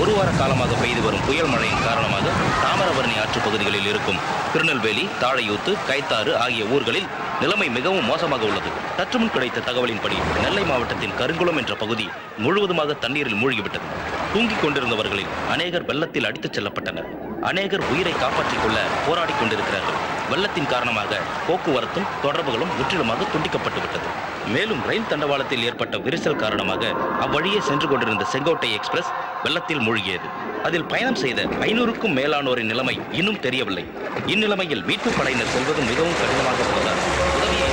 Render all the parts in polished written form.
ஒரு வார காலமாக பெய்து வரும் புயல் மழையின் காரணமாக தாமிரபரணி ஆற்று பகுதிகளில் இருக்கும் திருநெல்வேலி, தாழையூத்து, கைத்தாறு ஆகிய ஊர்களில் நிலைமை மிகவும் மோசமாக உள்ளது. சற்றுமுன் கிடைத்த தகவலின்படி நெல்லை மாவட்டத்தின் கருங்குளம் என்ற பகுதி முழுவதுமாக தண்ணீரில் மூழ்கிவிட்டது. தூங்கிக் கொண்டிருந்தவர்களில் அநேகர் வெள்ளத்தில் அடித்துச் செல்லப்பட்டனர். அநேகர் உயிரை காப்பாற்றிக் கொள்ள போராடி கொண்டிருக்கிறார்கள். வெள்ளத்தின் காரணமாக போக்குவரத்தும் தொடர்புகளும் முற்றிலுமாக துண்டிக்கப்பட்டுவிட்டது. மேலும் ரயில் தண்டவாளத்தில் ஏற்பட்ட விரிசல் காரணமாக அவ்வழியே சென்று கொண்டிருந்த செங்கோட்டை எக்ஸ்பிரஸ் வெள்ளத்தில் மூழ்கியது. அதில் பயணம் செய்த 500க்கும் மேலானோரின் நிலைமை இன்னும் தெரியவில்லை. இந்நிலைமையில் மீட்புப் படையினர் செல்வது மிகவும் கடினமாக உள்ளதால் உதவியை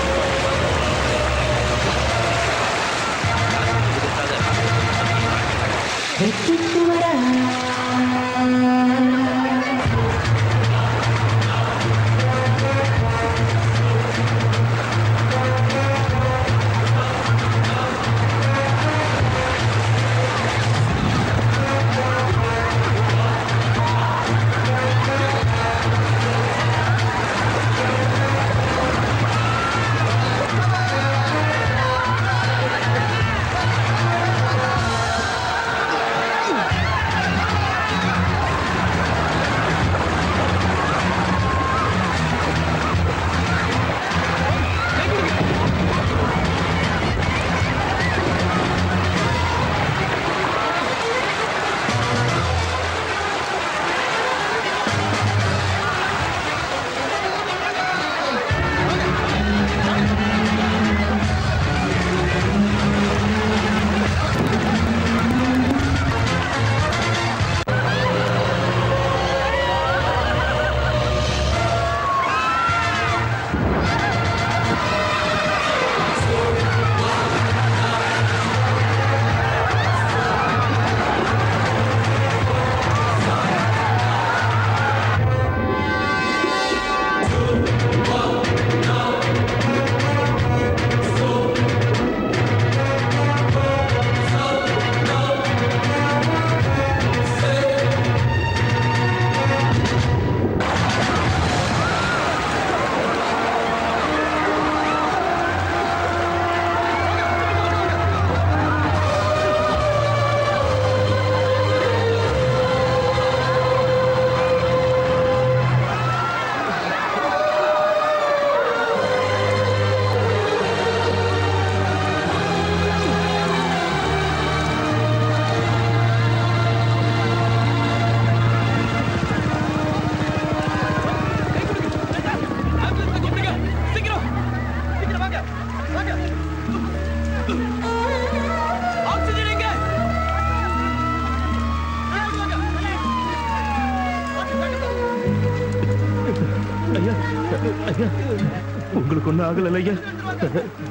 உங்களுக்கு ஒண்ணும் ஆகல ஐயா.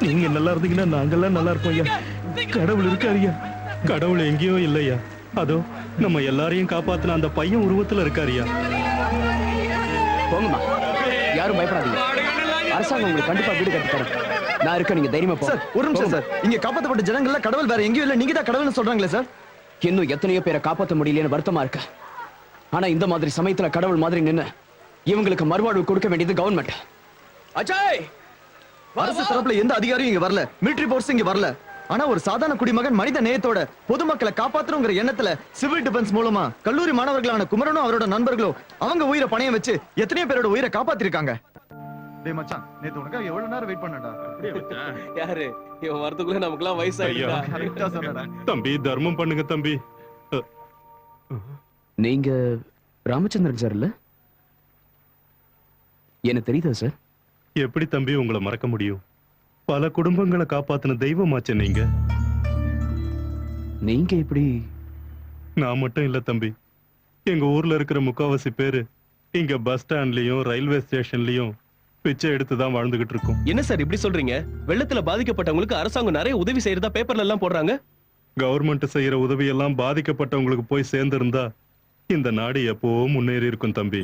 நீங்க நல்லா இருந்தீங்கன்னா நாங்கெல்லாம் நல்லா இருப்போம் ஐயா. கடவுள் இருக்காரு ஐயா. கடவுள் எங்கேயோ இல்லையா, அதோ நம்ம எல்லாரையும் காப்பாத்தின அந்த பையன் உருவத்துல இருக்காருயா. போங்கம்மா, யாரும் பயப்படாதீங்க. அரசாங்கம் உங்களுக்கு கண்டிப்பா வீடு கட்டி தரும். நான் இருக்க, நீங்க தைரியமா போ. சார், ஒரு நிமிஷம் சார். இங்க காப்பாற்றப்பட்ட ஜனங்கள்ல கடவுள் வேற எங்கேயும் இல்ல, நீங்க தான் கடவுள்னு சொல்றாங்களே சார். இன்னும் எத்தனையோ பேரை காப்பாற்ற முடியலன்னு வருத்தமா இருக்கு. ஆனா இந்த மாதிரி சமயத்துல கடவுள் மாதிரி நின்னு இவங்களுக்கு மறுவாழ்வு கொடுக்க வேண்டியது கவர்மெண்ட். அஜய், அரசு தரப்புல எந்த அதிகாரியும் இங்க வரல, மிலிட்டரி போர்ஸ் இங்க வரல. ஆனா ஒரு சாதாரண குடிமகன் மனித நேயத்தோட பொதுமக்களை காப்பாற்றணுங்கிற எண்ணத்துல சிவில் டிஃபென்ஸ் மூலமா கல்லூரி மாணவர்களான குமரனும் அவரோட நண்பர்களும் அவங்க உயிரை பணையம் வச்சு எத்தனையோ பேரோட உயிரை காப்பாத்திருக்காங்க. டேய் மச்சான், நேத்து உனக்கு எவ்வளவு நேரம் வெயிட் பண்ணடா. யாரு இவன் வரதுக்குள்ள நமக்குலாம் வயசாயிடுடா. கரெக்ட்டா சொன்னடா. தம்பி, தர்மம் பண்ணுங்க தம்பி. நீங்க ராமச்சந்திரன் சார் இல்ல? என்ன தெரியுதா சார்? எப்படி தம்பி உங்களை மறக்க முடியும்? பல குடும்பங்களை காப்பாத்தின தெய்வமாச்சே நீங்க. நீங்க எப்படி? நான் மட்டும் இல்ல தம்பி, எங்க ஊர்ல இருக்கிற முக்காவாசி பேரு இங்க பஸ் ஸ்டாண்ட்லயும் ரயில்வே ஸ்டேஷன்லயும் பிச்சை எடுத்துதான் வாழ்ந்துகிட்டு இருக்கோம். என்ன சார் இப்படி சொல்றீங்க? வெள்ளத்துல பாதிக்கப்பட்டவங்களுக்கு அரசாங்கம் நிறைய உதவி செய்யறதா பேப்பர்ல எல்லாம் போடுறாங்க. கவர்மெண்ட் செய்யற உதவி எல்லாம் பாதிக்கப்பட்டவங்களுக்கு போய் சேர்ந்திருந்தா இந்த நாடு எப்பவோ முன்னேறி இருக்கும் தம்பி.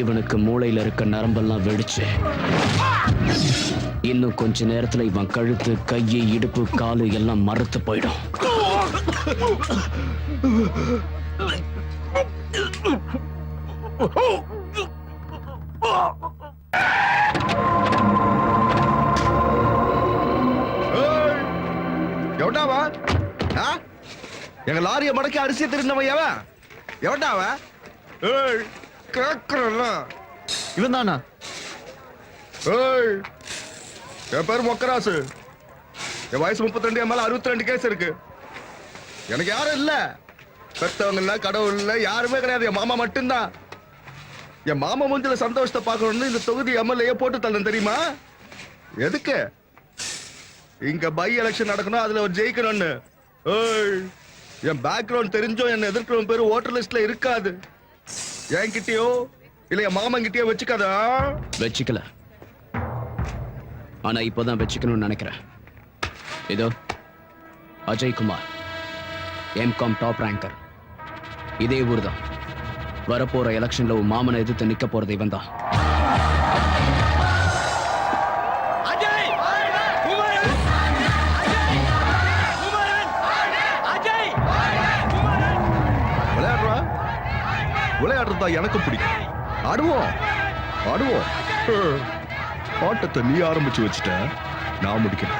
இவனுக்கு மூளையில இருக்க நரம்பெல்லாம் வெடிச்சு இன்னும் கொஞ்ச நேரத்துல இவன் கழுத்து, கையை, இடுப்பு, காலு எல்லாம் மரத்து போயிடும். எவட்டாவா? எங்க லாரிய மடக்கி அரிசி திருந்தவன் எவன்? எவட்டாவா? ஏய், கேக்குறல. இவன் தானா? ஏய், என் பேர் மொக்கராசு. என் வயசு 32, என் மேல 62 கேஸ் இருக்கு. எனக்கு யாரும் இல்ல. பெத்தவங்க இல்ல, கடவுள் இல்ல, யாருமே கிடையாது. என் மாமா மட்டும்தான். என் மாமா மூஞ்சில சந்தோஷத்தை பார்க்கணும்னு இந்த தொகுதி எம்எல்ஏ போட்டு தள்ளேன் தெரியுமா? எதுக்கு? இங்க பை எலெக்ஷன் நடக்கணும், அதுல ஒரு ஜெயிக்கணும்னு. ஏய், என் பேக்ரவுண்ட் தெரிஞ்சோ என்ன எதிர்க்கிறவன் பேரு ஓட்டர் லிஸ்ட்ல இருக்காது. என்கிட்டயோ இல்ல என் மாமன் கிட்டயோ வச்சுக்காதா? வச்சுக்கல, ஆனா இப்போதான் வச்சுக்கணும்னு நினைக்கிறேன். இதோ அஜய்குமார், எம்காம் டாப் ரேங்கர். இதே ஊர் தான். வரப்போற எலெக்ஷன்ல உன் மாமனை எதிர்த்து நிக்க போறது இவன் தான். விளையாடுறா? விளையாடுறதா எனக்கும் பிடிக்கும். ஆடுவோம் ஆடுவோம். ஆட்டத்தை நீ ஆரம்பிச்சு வச்சுட்ட, நான் முடிக்கிறேன்.